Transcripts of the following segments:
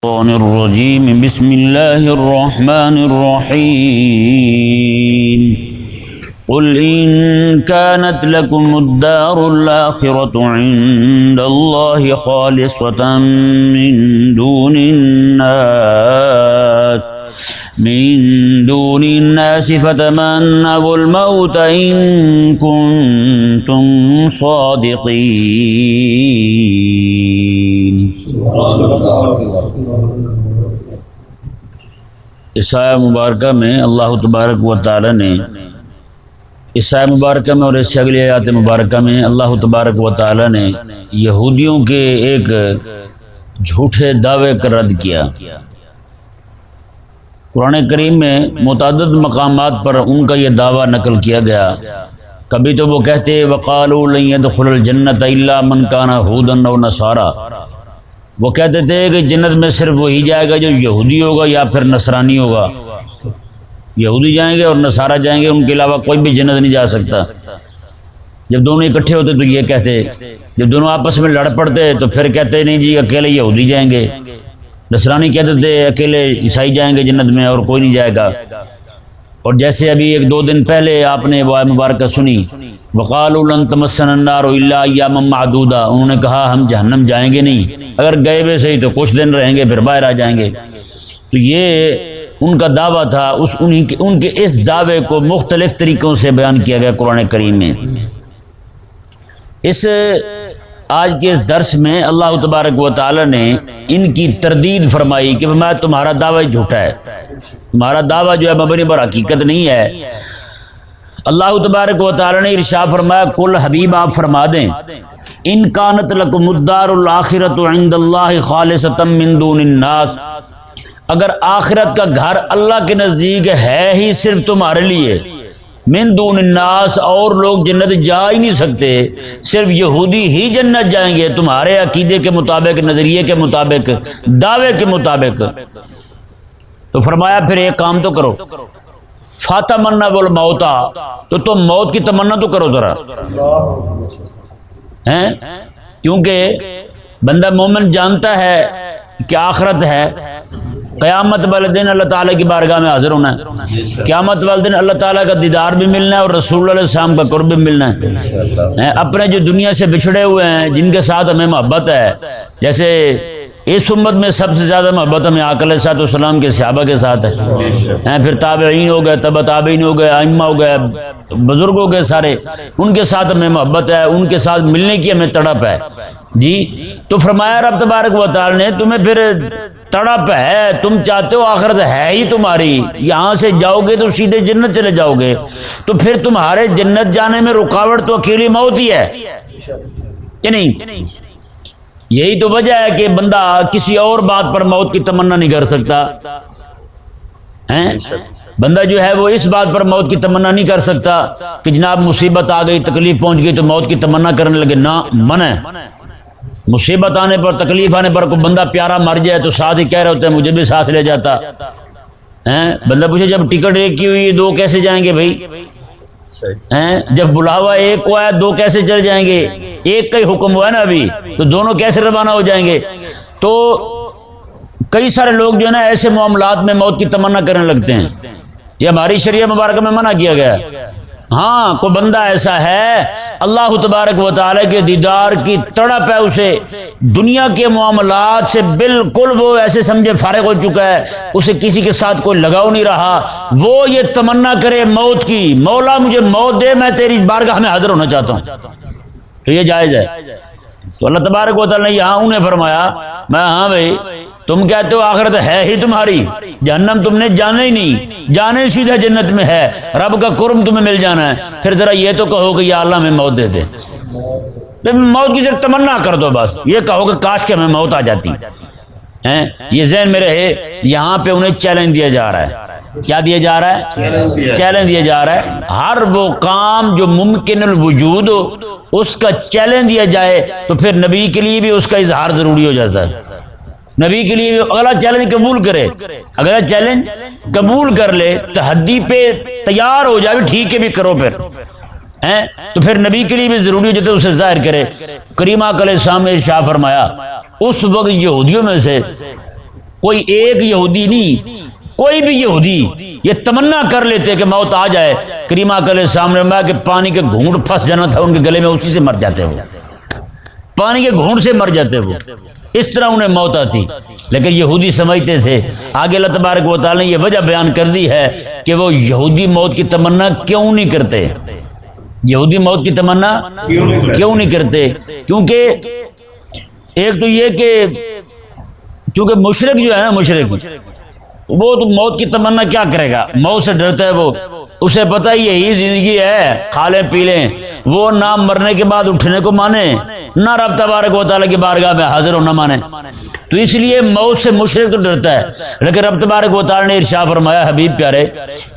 الشيطان الرجيم بسم الله الرحمن الرحيم قل إن كانت لكم الدار الآخرة عند الله خالصة من دون الناس فتمنوا الموت إن كنتم صادقين۔ اس آیہ مبارکہ میں اللہ تبارک و تعالی نے اس آیہ مبارکہ میں اور اس سے اگلی آیات مبارکہ میں اللہ تبارک و تعالی نے یہودیوں کے ایک جھوٹے دعوے کا رد کیا۔ قرآن کریم میں متعدد مقامات پر ان کا یہ دعویٰ نقل کیا گیا۔ کبھی تو وہ کہتے وقالوا لن يدخل الجنة الا من كان هودا او نصارى، وہ کہتے تھے کہ جنت میں صرف وہی جائے گا جو یہودی ہوگا یا پھر نصرانی ہوگا۔ یہودی جائیں گے اور نصارہ جائیں گے، ان کے علاوہ کوئی بھی جنت نہیں جا سکتا۔ جب دونوں اکٹھے ہوتے تو یہ کہتے، جب دونوں آپس میں لڑ پڑتے تو پھر کہتے نہیں جی اکیلے یہودی جائیں گے، نصرانی کہتے تھے اکیلے عیسائی جائیں گے جنت میں اور کوئی نہیں جائے گا۔ اور جیسے ابھی ایک دو دن پہلے آپ نے وہ آیت مبارکہ سنی وقالوا لن تمسنا النار الا ایاما معدودا، انہوں نے کہا ہم جہنم جائیں گے نہیں، اگر گئے ہوئے صحیح تو کچھ دن رہیں گے پھر باہر آ جائیں گے۔ تو یہ ان کا دعویٰ تھا، ان کے اس دعوے کو مختلف طریقوں سے بیان کیا گیا قرآن کریم میں۔ اس آج کے اس درس میں اللہ تبارک و تعالی نے ان کی تردید فرمائی کہ میں تمہارا دعویٰ جھوٹا ہے، تمہارا دعویٰ جو ہے مبنی پر حقیقت نہیں ہے۔ اللہ تبارک و تعالی نے ارشاد فرمایا کل حبیب آپ فرما دیں ان کانت لکم الدار الآخرۃ عند اللہ خالصۃ من دون الناس، اگر آخرت کا گھر اللہ کے نزدیک ہے ہی صرف تمہارے لیے، من دون الناس اور لوگ جنت جا ہی نہیں سکتے، صرف یہودی ہی جنت جائیں گے تمہارے عقیدے کے مطابق، نظریے کے مطابق، دعوے کے مطابق، تو فرمایا پھر ایک کام تو کرو فاتمنا والموت، تو تم موت کی تمنا تو کرو ذرا، ہیں کیونکہ بندہ مومن جانتا ہے کہ آخرت ہے، قیامت والے دن اللہ تعالیٰ کی بارگاہ میں حاضر ہونا ہے، قیامت والے دن اللہ تعالیٰ کا دیدار بھی ملنا ہے اور رسول اللہ علیہ السلام کا قرب بھی ملنا ہے۔ اپنے جو دنیا سے بچھڑے ہوئے ہیں جن کے ساتھ ہمیں محبت ہے، جیسے اس امت میں سب سے زیادہ محبت ہمیں آقا علیہ السلام کے صحابہ کے ساتھ ہے، پھر تابعین ہو گئے، تبع تابعین ہو گئے، ائمہ ہو گئے، بزرگ ہو گئے سارے، ان کے ساتھ ہمیں محبت ہے، ان کے ساتھ ملنے کی ہمیں تڑپ ہے جی۔ تو فرمایا رب تبارک و تعالی نے تمہیں پھر تڑپ ہے، تم چاہتے ہو آخرت ہے ہی تمہاری، یہاں سے جاؤ گے تو سیدھے جنت چلے جاؤ گے، تو پھر تمہارے جنت جانے میں رکاوٹ تو اکیلی موت ہی ہے کہ نہیں؟ یہی تو وجہ ہے کہ بندہ کسی اور بات پر موت کی تمنا نہیں کر سکتا، بندہ جو ہے وہ اس بات پر موت کی تمنا نہیں کر سکتا کہ جناب مصیبت آ گئی، تکلیف پہنچ گئی تو موت کی تمنا کرنے لگے، نہ، منع ہے۔ مصیبت آنے پر، تکلیف آنے پر کوئی بندہ پیارا مر جائے تو ساتھ ہی کہہ رہے ہوتے ہیں مجھے بھی ساتھ لے جاتا، بندہ پوچھے جب ٹکٹ ایک کی ہوئی دو کیسے جائیں گے بھائی؟ جب بلاوا ایک کو آیا دو کیسے چل جائیں گے؟ ایک کا ہی حکم ہوا ہے نا ابھی، تو دونوں کیسے روانہ ہو جائیں گے؟ تو کئی سارے لوگ جو ہے نا ایسے معاملات میں موت کی تمنا کرنے لگتے ہیں، یہ ہماری شریعت مبارکہ میں منع کیا گیا ہے۔ ہاں کوئی بندہ ایسا ہے اللہ تبارک و تعالی کے دیدار کی تڑپ ہے، اسے دنیا کے معاملات سے بالکل وہ ایسے سمجھے فارغ ہو چکا ہے، اسے کسی کے ساتھ کوئی لگاؤ نہیں رہا، وہ یہ تمنا کرے موت کی، مولا مجھے موت دے، میں تیری بارگاہ میں حاضر ہونا چاہتا ہوں، تو یہ جائز ہے۔ تو اللہ تبارک و تعالی نے یہاں انہیں فرمایا میں ہاں بھائی تم کہتے ہو آخرت ہے ہی تمہاری، جہنم تم نے جانا ہی نہیں، جانے سیدھا جنت میں ہے، رب کا قرب تمہیں مل جانا ہے، پھر ذرا یہ تو کہو کہ یا اللہ ہمیں موت دے دے، موت کی صرف تمنا کر دو، بس یہ کہو کہ کاش کہ ہمیں موت آ جاتی، یہ ذہن میں رہے۔ یہاں پہ انہیں چیلنج دیا جا رہا ہے، کیا دیا جا رہا ہے؟ چیلنج دیا جا رہا ہے، ہر وہ کام جو ممکن الوجود ہو اس کا چیلنج دیا جائے تو پھر نبی کے لیے بھی اس کا اظہار ضروری ہو جاتا ہے، نبی کے لیے اگلا چیلنج قبول کرے، اگلا چیلنج قبول کر لے، تحدی پہ تیار ہو جائے، ٹھیک ہے بھی کرو پھر، تو پھر نبی کے لیے بھی ضروری ہو جاتا ہے اسے ظاہر کرے۔ کریم آقا علیہ السلام نے ارشاد فرمایا اس وقت یہودیوں میں سے کوئی ایک یہودی نہیں، کوئی بھی یہودی یہ تمنا کر لیتے کہ موت آ جائے، کریمہ کے سامنے میں کہ پانی کے گھونٹ پھنس جانا تھا ان کے گلے میں، اسی سے مر جاتے وہ، پانی کے گھونٹ سے مر جاتے وہ، اس طرح انہیں موت آتی۔ لیکن یہودی سمجھتے تھے، آگے اللہ تبارک و تعالی نے یہ وجہ بیان کر دی ہے کہ وہ یہودی موت کی تمنا کیوں نہیں کرتے، یہودی موت کی تمنا کیوں نہیں کرتے؟ کیونکہ ایک تو یہ کہ کیونکہ مشرک جو ہے نا، مشرک وہ تو موت کی تمنا کیا کرے گا، موت سے ڈرتا ہے وہ، اسے پتہ ہی یہی زندگی ہے، کھا لیں پی لیں، وہ نہ مرنے کے بعد اٹھنے کو مانے، نہ رب تبارک و تعالیٰ کی بارگاہ میں حاضر ہونا مانے، تو اس لیے موت سے مشرک تو ڈرتا ہے۔ لیکن رب تبارک و تعالیٰ نے ارشاد فرمایا، حبیب پیارے،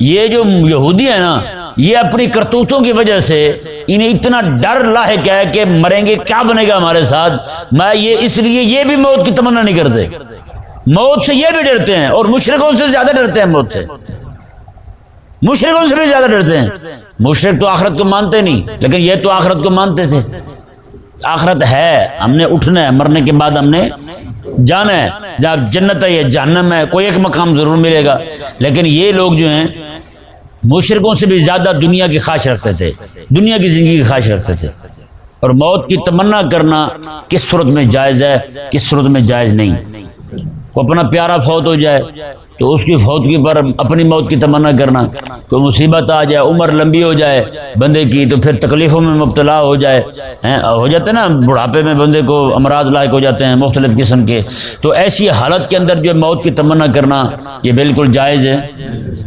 یہ جو یہودی ہے نا، یہ اپنی کرتوتوں کی وجہ سے انہیں اتنا ڈر لاحق ہے کہ مریں گے کیا بنے گا ہمارے ساتھ، میں یہ اس لیے یہ بھی موت کی تمنا نہیں کرتے، موت سے یہ بھی ڈرتے ہیں، اور مشرکوں سے زیادہ ڈرتے ہیں، موت سے مشرکوں سے بھی زیادہ ڈرتے ہیں۔ مشرک تو آخرت کو مانتے نہیں، لیکن یہ تو آخرت کو مانتے تھے، آخرت ہے، ہم نے اٹھنا ہے، مرنے کے بعد ہم نے جانا ہے، جہاں جنت ہے یا جہنم ہے، کوئی ایک مقام ضرور ملے گا۔ لیکن یہ لوگ جو ہیں مشرکوں سے بھی زیادہ دنیا کی خواہش رکھتے تھے، دنیا کی زندگی کی خواہش رکھتے تھے، اور موت کی تمنا کرنا کس صورت میں جائز ہے، کس صورت میں جائز نہیں۔ وہ اپنا پیارا فوت ہو جائے تو اس کی فوتگی پر اپنی موت کی تمنا کرنا، کوئی مصیبت آ جائے، عمر لمبی ہو جائے بندے کی تو پھر تکلیفوں میں مبتلا ہو جائے، ہو جاتے نا بڑھاپے میں بندے کو امراض لاحق ہو جاتے ہیں مختلف قسم کے، تو ایسی حالت کے اندر جو موت کی تمنا کرنا یہ بالکل جائز ہے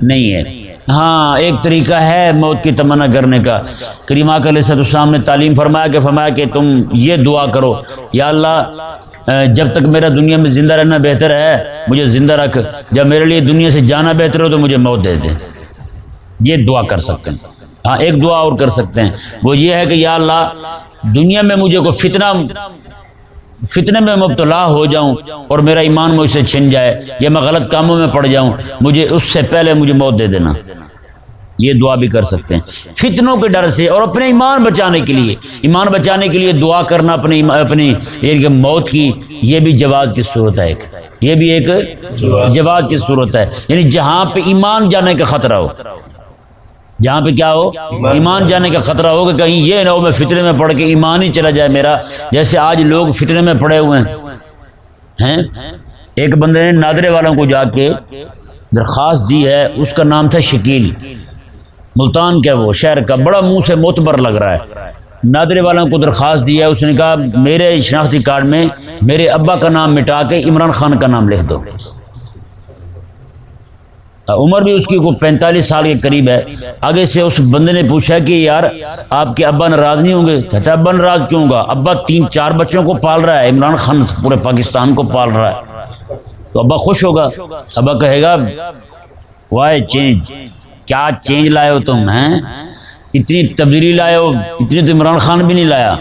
نہیں ہے۔ ہاں ایک طریقہ ہے موت کی تمنا کرنے کا، کریمہ علیہ السلام نے تعلیم فرمایا کہ تم یہ دعا کرو، یا اللہ جب تک میرا دنیا میں زندہ رہنا بہتر ہے مجھے زندہ رکھ، جب میرے لیے دنیا سے جانا بہتر ہو تو مجھے موت دے دے، یہ دعا کر سکتے ہیں۔ ہاں ایک دعا اور کر سکتے ہیں، وہ یہ ہے کہ یا اللہ دنیا میں مجھے کوئی فتنے میں مبتلا ہو جاؤں اور میرا ایمان مجھ سے چھن جائے یا میں غلط کاموں میں پڑ جاؤں، مجھے اس سے پہلے مجھے موت دے دینا، یہ دعا بھی کر سکتے ہیں فتنوں کے ڈر سے، اور اپنے ایمان بچانے کے لیے، ایمان بچانے کے لیے دعا کرنا اپنی موت کی، یہ بھی جواز کی صورت ہے، یہ بھی ایک جواز کی صورت ہے، یعنی جہاں پہ ایمان جانے کا خطرہ ہو، جہاں پہ کیا ہو، ایمان جانے کا خطرہ ہو کہ کہیں یہ نہ ہو میں فتنے میں پڑھ کے ایمان ہی چلا جائے میرا، جیسے آج لوگ فتنے میں پڑے ہوئے ہیں۔ ایک بندے نے نادرے والوں کو جا کے درخواست دی ہے، اس کا نام تھا شکیل، ملتان کا وہ شہر کا، بڑا منہ سے معتبر لگ رہا ہے، نادرے والوں کو درخواست دی ہے، اس نے کہا میرے شناختی کارڈ میں میرے ابا کا نام مٹا کے عمران خان کا نام لکھ دو۔ عمر بھی اس کی کو 45 سال کے قریب ہے۔ آگے سے اس بندے نے پوچھا کہ یار آپ کے ابا ناراض نہیں ہوں گے؟ کہتا ہے ابا ناراض کیوں ہوگا، ابا 3-4 بچوں کو پال رہا ہے، عمران خان پورے پاکستان کو پال رہا ہے، تو ابا خوش ہوگا، ابا کہے گا وائی چینج، کیا چینج لائے ہو تم ہیں، اتنی تبدیلی لائے ہو، اتنی تو عمران خان بھی نہیں لایا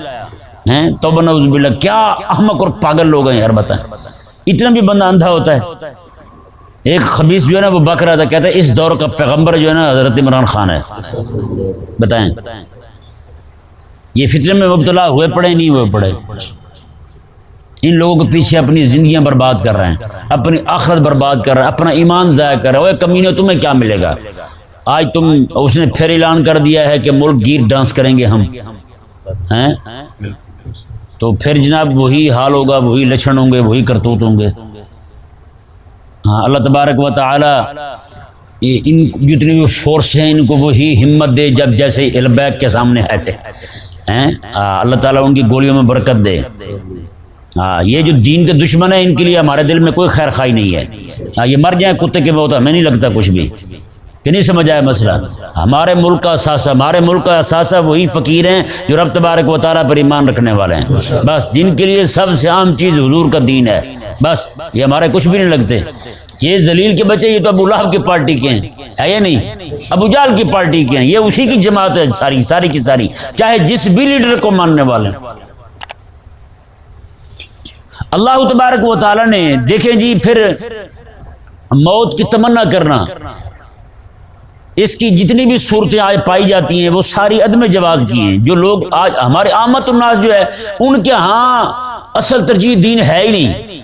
ہیں، توبہ نعوذ باللہ، کیا احمق اور پاگل لوگ ہیں یار، بتائیں اتنا بھی بندہ اندھا ہوتا ہے۔ ایک خبیث جو ہے نا وہ بک رہا تھا، کہتا ہے اس دور کا پیغمبر جو ہے نا حضرت عمران خان ہے، بتائیں یہ فتنے میں مبتلا ہوئے پڑے نہیں ہوئے پڑے، ان لوگوں کے پیچھے اپنی زندگیاں برباد کر رہے ہیں، اپنی آخرت برباد کر رہے ہیں، اپنا ایمان ضائع کر رہے ہیں۔ اوے کمینے تمہیں کیا ملے گا، آج اس نے پھر اعلان کر دیا ہے کہ ملک گیر ڈانس کریں گے ہم ہیں، تو پھر جناب وہی حال ہوگا، وہی لچھن ہوں گے، وہی کرتوت ہوں گے۔ ہاں اللہ تبارک و تعالی ان جتنی بھی فورس ہیں ان کو وہی ہمت دے جب جیسے البیک کے سامنے آتے ہیں، اللہ تعالیٰ ان کی گولیوں میں برکت دے۔ ہاں یہ جو دین کے دشمن ہیں ان کے لیے ہمارے دل میں کوئی خیر خواہی نہیں ہے، یہ مر جائیں کتے کے موت، ہمیں نہیں لگتا کچھ بھی، کہ نہیں سمجھ آیا مسئلہ۔ ہمارے ملک کا اثاثہ وہی فقیر ہیں جو رب تبارک و تعالیٰ پر ایمان رکھنے والے ہیں، بس جن کے لیے سب سے عام چیز حضور کا دین ہے، بس یہ ہمارے کچھ بھی نہیں لگتے۔ یہ ذلیل کے بچے یہ تو ابو لہب کی پارٹی کے ہیں، ہے یا نہیں، ابو جہل کی پارٹی کے ہیں، یہ اسی کی جماعت ہے ساری کی ساری، چاہے جس بھی لیڈر کو ماننے والے ہیں۔ اللہ تبارک و تعالیٰ نے دیکھیں جی پھر موت کی تمنا کرنا، اس کی جتنی بھی صورتیں آج پائی جاتی ہیں وہ ساری عدم جواز کی ہیں۔ جو لوگ آج ہمارے عامت الناس جو ہے ان کے ہاں اصل ترجیح دین ہے ہی نہیں،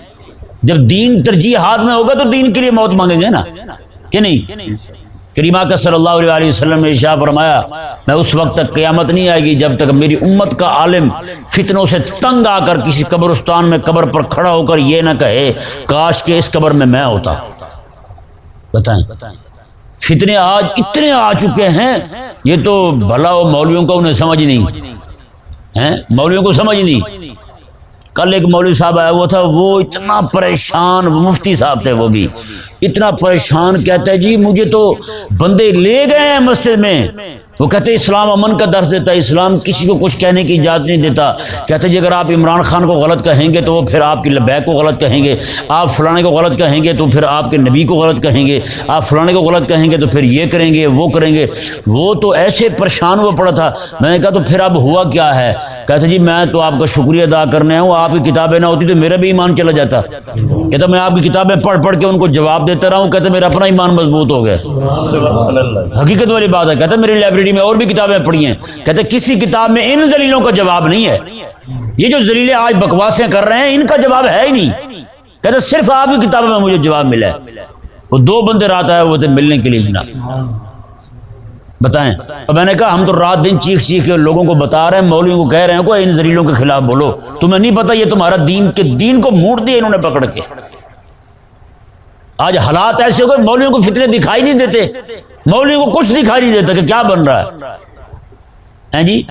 جب دین ترجیح ہاتھ میں ہوگا تو دین کے لیے موت مانگیں گے نا کہ نہیں؟ کریمہ کا صلی اللہ علیہ وسلم نے ارشاد فرمایا میں اس وقت تک قیامت نہیں آئے گی جب تک میری امت کا عالم فتنوں سے تنگ آ کر کسی قبرستان میں قبر پر کھڑا ہو کر یہ نہ کہے کاش کہ اس قبر میں ہوتا۔ بتائیں فتنے آج اتنے آ چکے ہیں، یہ تو بھلا وہ مولویوں کو انہیں سمجھ نہیں ہیں، مولویوں کو سمجھ نہیں۔ کل ایک مولوی صاحب آیا ہوا تھا، وہ اتنا پریشان، مفتی صاحب تھے وہ بھی اتنا پریشان، کہتے ہیں جی مجھے تو بندے لے گئے ہیں مسجد میں، وہ کہتے ہیں اسلام امن کا درس دیتا ہے، اسلام کسی کو کچھ کہنے کی اجازت نہیں دیتا، کہتے ہیں جی اگر آپ عمران خان کو غلط کہیں گے تو وہ پھر آپ کی لبیک کو غلط کہیں گے، آپ فلانے کو غلط کہیں گے تو پھر آپ کے نبی کو غلط کہیں گے، آپ فلانے کو غلط کہیں گے تو پھر یہ کریں گے وہ کریں گے۔ وہ تو ایسے پریشان ہوا پڑا تھا، میں نے کہا تو پھر اب ہوا کیا ہے؟ کہتے جی میں تو آپ کا شکریہ ادا کرنے ہوں، آپ کی کتابیں نہ ہوتی تو میرا بھی ایمان چلا جاتا، کہتا میں آپ کی کتابیں پڑھ پڑھ کے ان کو جواب دیتا رہا ہوں، کہتے میرا اپنا ایمان مضبوط ہو گیا۔ حقیقت والی بات ہے، کہتے میری لائبریری میں اور بھی کتابیں پڑھی ہیں، کہتے کسی کتاب میں ان ذلیلوں کا جواب نہیں ہے، یہ جو ذلیلیں آج بکواسیں کر رہے ہیں ان کا جواب ہے ہی نہیں، کہتے صرف آپ کی کتابوں میں مجھے جواب ملا ہے۔ وہ دو بندے رات آئے ہوئے تھے ملنے کے لیے جناب، بتائیں۔ اور میں نے کہا ہم تو رات دن چیخ چیخ کے لوگوں کو بتا رہے ہیں، مولویوں کو کہہ رہے ہیں کہ ان ذلیلوں کے خلاف بولو، تمہیں نہیں پتہ یہ تمہارا دین کو موڑ دیا انہوں نے پکڑ کے۔ آج حالات ایسے ہو گئے مولویوں کو فتنے دکھائی نہیں دیتے، مولویوں کو کچھ دکھائی نہیں دیتا کہ کیا بن رہا ہے جی۔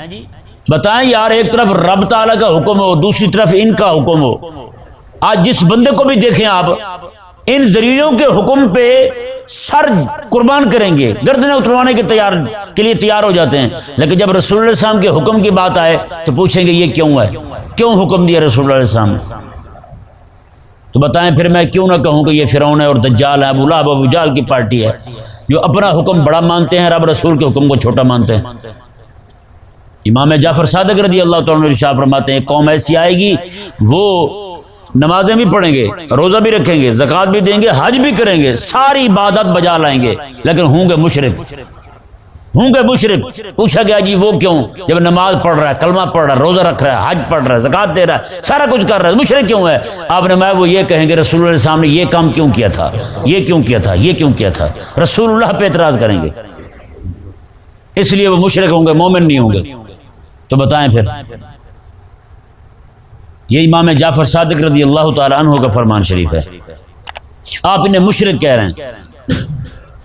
بتائیں یار، ایک طرف رب تعالیٰ کا حکم ہو، دوسری طرف ان کا حکم ہو، آج جس بندے کو بھی دیکھیں آپ ان ذلیلوں کے حکم پہ سر قربان کریں گے، گردنیں اتروانے کے لیے تیار ہو جاتے ہیں، لیکن جب رسول اللہ علیہ وسلم کے حکم کی بات آئے تو پوچھیں گے یہ کیوں ہے، کیوں حکم دیا رسول اللہ علیہ وسلم نے؟ تو بتائیں پھر میں کیوں نہ کہوں کہ یہ فرعون ہے اور دجال ہے، ابو لہب ابو جہل کی پارٹی ہے جو اپنا حکم بڑا مانتے ہیں، رب رسول کے حکم کو چھوٹا مانتے ہیں۔ امام جعفر صادق رضی اللہ تعالیٰ عنہ ارشاد فرماتے ہیں قوم ایسی آئے گی وہ نمازیں بھی پڑھیں گے، روزہ بھی رکھیں گے، زکوٰۃ بھی دیں گے، حج بھی کریں گے، ساری عبادت بجا لائیں گے، لیکن ہوں گے مشرک، ہوں گے مشرک۔ پوچھا گیا جی وہ کیوں؟ جب نماز پڑھ رہا ہے، کلمہ پڑھ رہا ہے، روزہ رکھ رہا ہے، حج پڑھ رہا ہے، زکوٰۃ دے رہا ہے، سارا کچھ کر رہا ہے، مشرک کیوں ہے؟ آپ نے وہ یہ کہیں گے رسول اللہ علیہ السلام نے یہ کام کیوں کیا تھا، یہ کیوں کیا تھا، یہ کیوں کیا تھا، رسول اللہ پہ اعتراض کریں گے، اس لیے وہ مشرک ہوں گے، مومن نہیں ہوں گے۔ تو بتائیں پھر، یہ امام جعفر صادق رضی اللہ تعالی عنہ کا فرمان شریف ہے، آپ انہیں مشرک کہہ رہے ہیں۔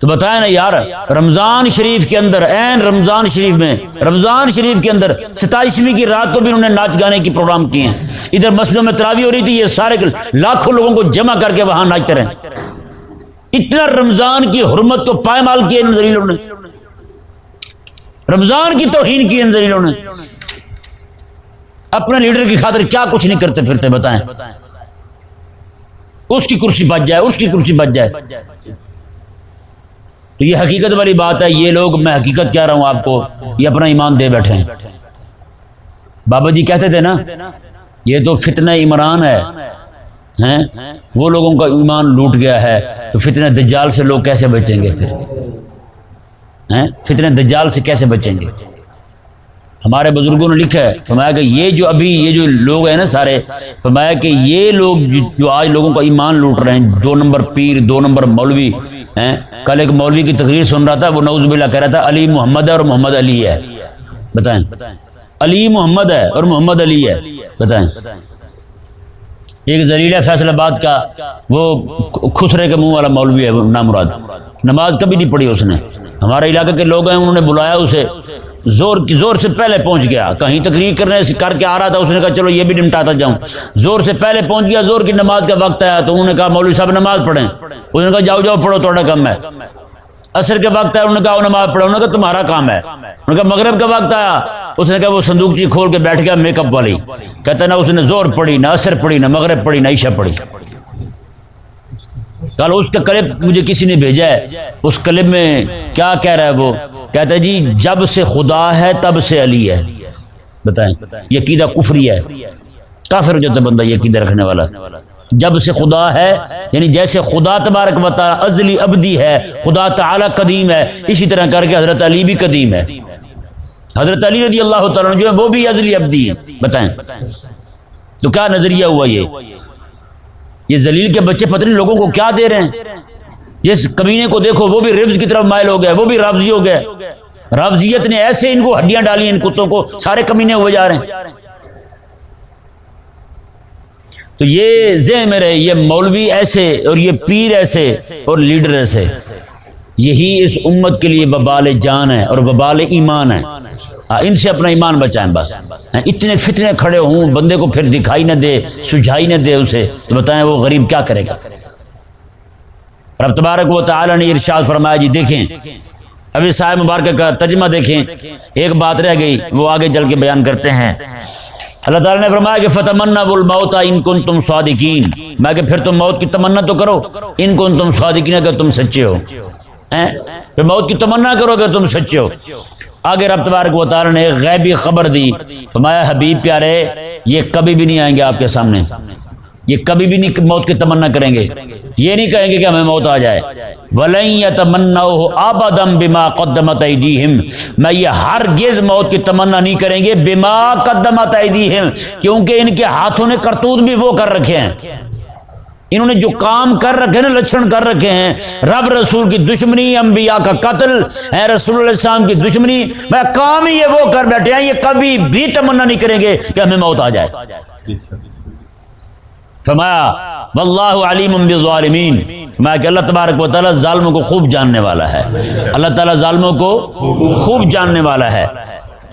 تو بتائیں نا یار، رمضان شریف کے اندر، عین رمضان شریف کے اندر 27ویں کی رات کو بھی انہوں نے ناچ گانے کی پروگرام کیے ہیں، ادھر مسجدوں میں تراویح ہو رہی تھی، یہ سارے لاکھوں لوگوں کو جمع کر کے وہاں ناچتے رہے، اتنا رمضان کی حرمت کو پائمال کیا ان ذلیلوں نے، رمضان کی توہین کی ان ذلیلوں نے، اپنے لیڈر کی خاطر کیا کچھ نہیں کرتے پھرتے، بتائیں۔ اس کی کرسی بچ جائے، اس کی کرسی بچ جائے، تو یہ حقیقت والی بات ہے۔ یہ لوگ، میں حقیقت کہہ رہا ہوں آپ کو، یہ اپنا ایمان دے بیٹھے ہیں۔ بابا جی کہتے تھے نا یہ تو فتنہ عمران ہے، وہ لوگوں کا ایمان لوٹ گیا ہے، تو فتنہ دجال سے لوگ کیسے بچیں گے پھر؟ فتنہ دجال سے کیسے بچیں گے؟ ہمارے بزرگوں نے لکھا ہے، فرمایا کہ یہ جو لوگ ہیں نا سارے، فرمایا کہ یہ لوگ جو آج لوگوں کا ایمان لوٹ رہے ہیں، 2 نمبر پیر، 2 نمبر مولوی ہیں۔ کل ایک مولوی کی تقریر سن رہا تھا، وہ نعوذ باللہ کہہ رہا تھا علی محمد ہے اور محمد علی ہے، بتائیں، علی محمد ہے اور محمد علی ہے، بتائیں۔ ایک ذلیل ہے فیصل آباد کا، وہ خسرے کے منہ والا مولوی ہے، نامراد، نماز کبھی نہیں پڑھی اس نے، ہمارے علاقے کے لوگ ہیں، انہوں نے بلایا اسے، زور سے پہلے پہنچ گیا، کہیں تقریر کرنے کر کے آ رہا تھا، اس نے کہا چلو یہ بھی نمٹاتا جاؤں، زور سے پہلے پہنچ گیا، زور کی نماز کا وقت آیا تو انہوں نے کہا مولوی صاحب نماز پڑھیں، اس نے کہا جاؤ پڑھو تھوڑا کم ہے۔ عصر کے وقت آیا، انہوں نے کہا وہ نماز پڑھو، انہوں نے کہا تمہارا کام ہے۔ انہوں نے کہا مغرب کا وقت آیا، اس نے کہا وہ صندوقچی کھول کے بیٹھ گیا میک اپ والی، کہتا نہ اس نے زور پڑھی، نہ عصر پڑھی، نہ مغرب پڑھی، نہ عشاء پڑھی۔ کل اس کا کلپ مجھے کسی نے بھیجا ہے، اس کلپ میں کیا کہہ رہا ہے وہ، کہتا ہے جی جب سے خدا ہے تب سے علی ہے، بتائیں، یہ عقیدہ کفری ہے، کافر ہو جاتا بندہ یہ عقیدہ رکھنے والا۔ جب سے خدا ہے یعنی جیسے خدا تبارک و تعالی ازلی ابدی ہے، خدا تعالی قدیم ہے، اسی طرح کر کے حضرت علی بھی قدیم ہے، حضرت علی رضی اللہ تعالیٰ جو ہے وہ بھی ازلی ابدی ہے، بتائیں۔ تو کیا نظریہ ہوا یہ ذلیل کے بچے پتہ نہیں لوگوں کو کیا دے رہے ہیں. جس کمینے کو دیکھو وہ بھی ربز کی طرف مائل ہو گیا, وہ بھی رافضی ہو گیا. رافضیت نے ایسے ان کو ہڈیاں ڈالی ان کتوں کو, سارے کمینے ہوئے جا رہے ہیں. تو یہ ذہن میں رہے, یہ مولوی ایسے اور یہ پیر ایسے اور لیڈر ایسے, یہی اس امت کے لیے وبال جان ہے اور وبال ایمان ہے. ان سے اپنا ایمان بچائیں بس. اتنے فتنے کھڑے ہوں, بندے کو پھر دکھائی نہ دے, سجھائی نہ دے اسے, تو بتائیں وہ غریب کیا کرے گا. رب تبارک و تعالی نے ارشاد فرمایا, جی دیکھیں ابھی صاحب مبارک کا ترجمہ دیکھیں, ایک بات رہ گئی وہ آگے چل کے بیان کرتے ہیں. اللہ تعالیٰ نے فرمایا کہ فتمنوا الموت ان کنتم صادقین, میں کہ پھر تم موت کی تمنا تو کرو, ان کنتم صادقین, اگر تم سچے ہو. پھر موت کی تمنا کرو اگر تم سچے ہو. آگے رب تبارک و تعالیٰ نے ایک غیبی خبر دی, فرمایا حبیب پیارے یہ کبھی بھی نہیں آئیں گے آپ کے سامنے, یہ کبھی بھی نہیں موت کی تمنا کریں گے, یہ نہیں کہیں گے کہ ہمیں موت آ جائے. وَلَن يَتَمَنَّوْهُ أَبَدًا بِمَا قَدَّمَتْ أَيْدِيهِمْ, میں یہ ہرگز موت کی تمنا نہیں کریں گے بما قدمت ایدیہم, کیونکہ ان کے ہاتھوں نے کرتوت بھی وہ کر رکھے ہیں, انہوں نے جو کام کر رکھے ہیں, لچھن کر رکھے ہیں, رب رسول کی دشمنی, انبیاء کا قتل ہے, رسول اللہ علیہ السلام کی دشمنی, میں کام ہی یہ وہ کر بیٹھے ہیں, یہ کبھی بھی تمنا نہیں کریں گے کہ ہمیں موت آ جائے. فرمایا واللہ علیم بالظالمین, میں کہ اللہ تبارک و تعالیٰ ظالموں کو خوب جاننے والا ہے, اللہ تعالیٰ ظالموں کو خوب جاننے والا ہے.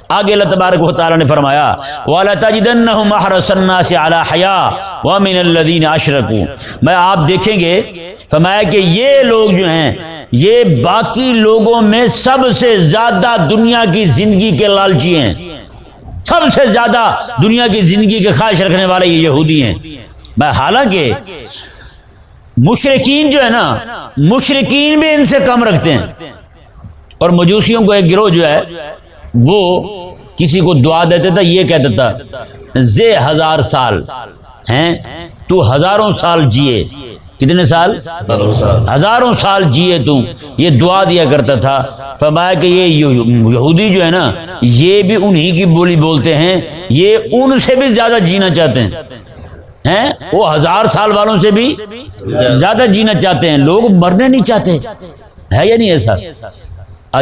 آگے اللہ تبارک و تعالیٰ نے فرمایا وَلَتَجِدَنَّهُمْ أَحْرَصَ النَّاسِ عَلَى حَيَاءٍ وَمِنَ الَّذِينَ أَشْرَكُوا, میں آپ دیکھیں گے فرمایا کہ یہ لوگ جو ہیں یہ باقی لوگوں میں سب سے زیادہ دنیا کی زندگی کے لالچی ہیں, سب سے زیادہ دنیا کی زندگی کے خواہش رکھنے والے یہ یہودی ہیں. میں حالانکہ مشرکین جو ہے نا, مشرکین بھی ان سے کم رکھتے ہیں. اور مجوسیوں کو ایک گروہ جو ہے وہ کسی کو دعا دیتا تھا, یہ کہتا تھا زے 1000 سال ہیں تو ہزاروں سال جیے, کتنے سال؟ 1000 سال جیے تو, یہ دعا دیا کرتا تھا. فرمایا کہ یہ یہودی جو ہے نا یہ بھی انہی کی بولی بولتے ہیں, یہ ان سے بھی زیادہ جینا چاہتے ہیں, وہ 1000 سال والوں سے بھی زیادہ جینا چاہتے ہیں. لوگ مرنے نہیں چاہتے, ہے یا نہیں ایسا؟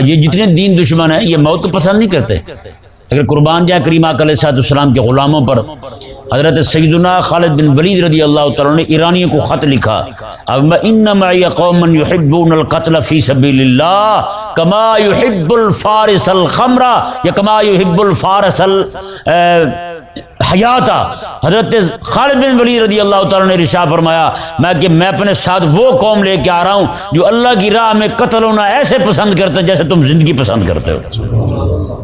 یہ جتنے دین دشمن ہیں یہ موت کو پسند نہیں کرتے. اگر قربان جائے کریم آقا علیہ السلام کے غلاموں پر حضرت سیدنا خالد بن ولید رضی اللہ تعالیٰ نے ایرانیوں کو خط لکھا, اب ان معی قوما یحبون القتل فی سبیل اللہ کما یحب الفارس الخمر یا کما یحب الفارس حیاتا. حضرت خالد بن ولید رضی اللہ تعالیٰ نے ارشاد فرمایا میں اپنے ساتھ وہ قوم لے کے آ رہا ہوں جو اللہ کی راہ میں قتل ہونا ایسے پسند کرتے ہیں جیسے تم زندگی پسند کرتے ہو.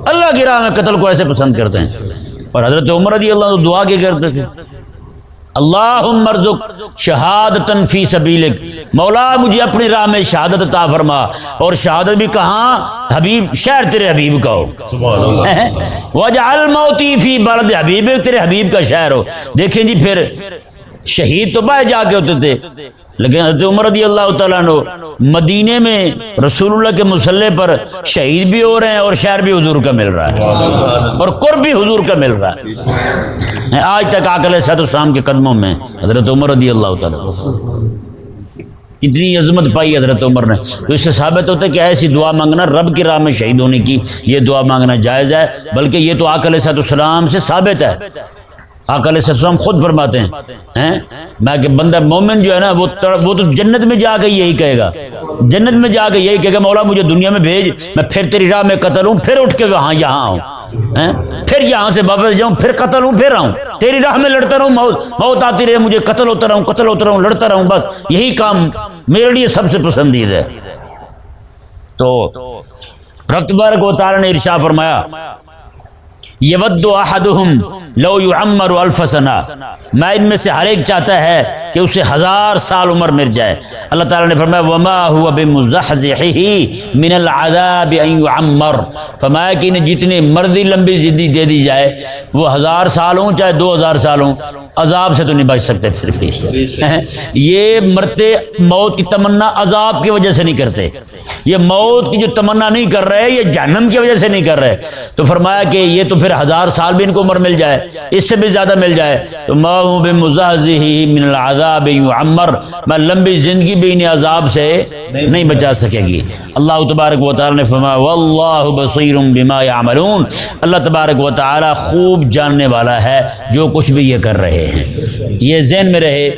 اللہ کی راہ میں قتل کو ایسے پسند کرتے ہیں. اور حضرت عمر رضی اللہ عنہ دعا کے کرتے تھے, اللہم ارزق شہادتن فی سبیلک, مولا مجھے اپنی راہ میں شہادت عطا فرما. اور شہادت بھی کہاں؟ حبیب, شہر تیرے حبیب کا ہو. واجعل موتی فی بلد حبیبک, تیرے حبیب کا شہر ہو. دیکھیں جی پھر شہید تو باہر جا کے ہوتے تھے, لیکن حضرت عمر رضی اللہ تعالیٰ عنہ مدینے میں رسول اللہ کے مسلح پر شہید بھی ہو رہے ہیں اور شہر بھی حضور کا مل رہا ہے اور قرب بھی حضور کا مل رہا ہے. آج تک آقا علیہ السلام کے قدموں میں حضرت عمر رضی اللہ تعالیٰ, کتنی عظمت پائی حضرت عمر نے. تو اس سے ثابت ہوتا ہے کہ ایسی دعا مانگنا, رب کی راہ میں شہید ہونے کی یہ دعا مانگنا جائز ہے, بلکہ یہ تو آقا علیہ السلام سے ثابت ہے. آقا علیہ السلام خود فرماتے ہیں میں کہ بندہ مومن جو ہے نا وہ تو جنت میں جا کے یہی کہے گا, جنت میں جا کے یہی کہے گا مولا مجھے دنیا میں بھیج, میں پھر تیری راہ میں قتل ہوں, پھر اٹھ کے وہاں یہاں آؤں, پھر یہاں سے واپس جاؤں, پھر قتل ہوں, پھر آؤں, تیری راہ میں لڑتا رہوں, موت آتی رہے, مجھے قتل ہوتا رہوں, لڑتا رہوں, بس یہی کام میرے لیے سب سے پسندیدہ ہے. تو رب تبارک و تعالی نے ارشاد فرمایا یود احدہم لو یعمر الف سنہ, میں ان میں سے ہر ایک چاہتا ہے کہ اسے 1000 سال عمر مل جائے. اللہ تعالیٰ نے فرمایا وما هو بمزحزحہ من العذاب ان یعمر, فرمایا کہ انہیں جتنی مرضی لمبی زندگی دے دی جائے, وہ 1000 سال ہوں چاہے 2000 سال ہوں, عذاب سے تو نہیں بچ سکتے. صرف یہ مرتے موت کی تمنا عذاب کی وجہ سے نہیں کرتے, یہ موت کی جو تمنا نہیں کر رہے یہ جہنم کی وجہ سے نہیں کر رہے. تو فرمایا کہ یہ تو پھر 1000 سال بھی ان کو عمر مل جائے، اس سے بھی زیادہ مل جائے تو ما هو بمزحزحہ من العذاب یعمر، میں لمبی زندگی بھی انہیں عذاب سے نہیں بچا سکے گی. اللہ تبارک و تعالی نے فرمایا واللہ بصیر بما یعملون، اللہ تبارک و تعالی خوب جاننے والا ہے جو کچھ بھی یہ کر رہے ہیں. یہ ذہن میں رہے.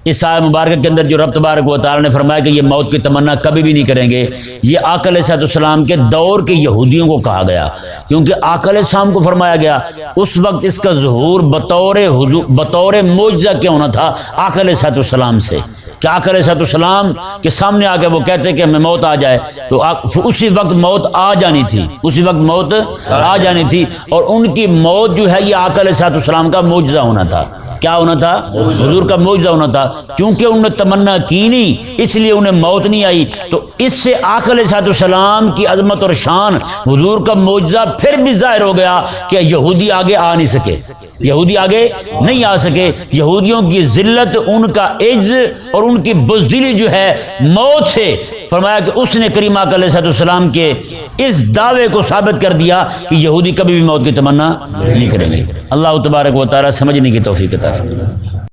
اس آیت مبارکہ کے اندر جو رب تبارک و تعالی نے فرمایا کہ یہ موت کی تمنا کبھی بھی نہیں کریں گے، یہ آقا علیہ السلام کے دور کے یہودیوں کو کہا گیا، کیونکہ آقا علیہ السلام کو فرمایا گیا اس وقت اس کا ظہور بطور معجزہ کیا ہونا تھا آقا علیہ السلام سے، کہ آقا علیہ السلام کے سامنے آ کے وہ کہتے کہ ہمیں موت آ جائے تو اسی وقت موت آ جانی تھی، اسی وقت موت آ جانی تھی. اور ان کی موت جو ہے یہ آقا علیہ السلام کا معجزہ ہونا تھا. کیا ہونا تھا؟ حضور کا معجزہ ہونا تھا. چونکہ انہوں نے تمنا کی نہیں اس لیے انہیں موت نہیں آئی. تو اس سے آقا علیہ السلام کی عظمت اور شان، حضور کا معجزہ پھر بھی ظاہر ہو گیا کہ یہودی آگے آ نہیں سکے، یہودی آگے نہیں آ سکے. یہودیوں کی ذلت، ان کا عجز اور ان کی بزدلی جو ہے موت سے، فرمایا کہ اس نے کریم آقا علیہ السلام کے اس دعوے کو ثابت کر دیا کہ یہودی کبھی بھی موت کی تمنا نہیں کریں گے. اللہ تبارک و تعالی سمجھنے کی توفیق عطا فرمائے.